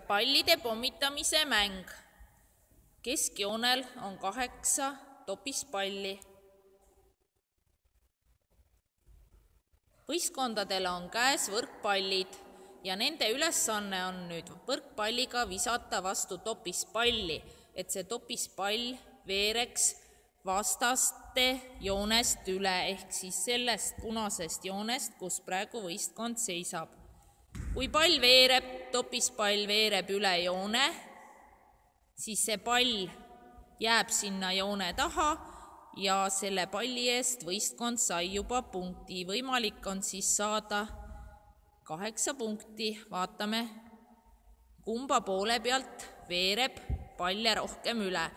Pallide pommitamise mäng. Keskjoonel on 8 topispalli. Võistkondadel on käes võrkpallid ja nende ülesanne on nüüd võrkpalliga visata vastu topispalli, et see topispall veereks vastaste joonest üle ehk siis sellest punasest joonest, kus praegu võistkond seisab. Kui pall veereb, topispall veereb üle joone, siis see pall jääb sinna joone taha ja selle palli eest võistkond sai juba punkti. Võimalik on siis saada 8 punkti. Vaatame, kumba poole pealt veereb palle rohkem üle.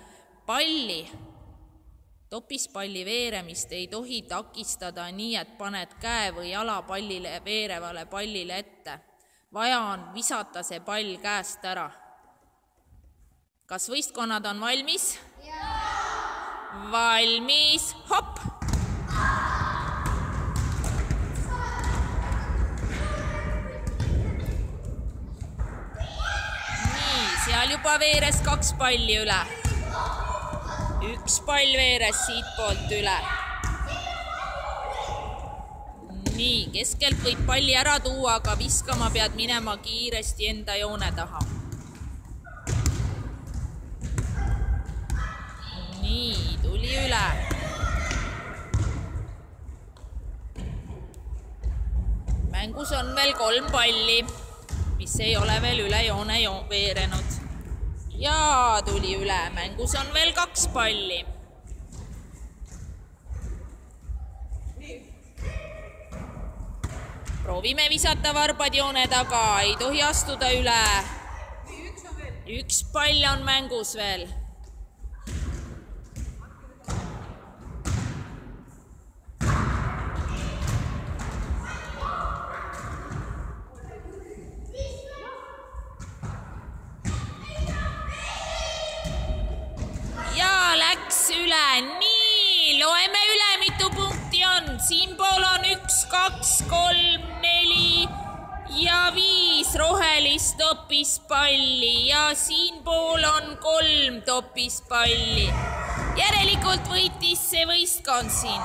Topispalli veeremist ei tohi takistada nii, et paned käe või jala pallile veerevale pallile ette. Vaja on visata see pall käest ära. Kas võistkonnad on valmis? Jaa! Valmis, hopp! Nii, seal juba veeres 2 palli üle. 1 pall veeres siit poolt üle. Nii, keskelt võid palli ära tuua, aga viskama pead minema kiiresti enda joone taha. Nii, tuli üle. Mängus on veel 3 palli, mis ei ole veel üle joone veerenud. Ja tuli üle. Mängus on veel 2 palli. Proovime visata varbad joone taga, ei tohi astuda üle. 1 pall on mängus veel. Ja läks üle. Nii, loeme üle, mitu punkti on. Siinpool on 1, 2, 3, 4 ja 5 rohelist topispalli ja siinpool on 3 topispalli. Järelikult võitis see võistkond siin.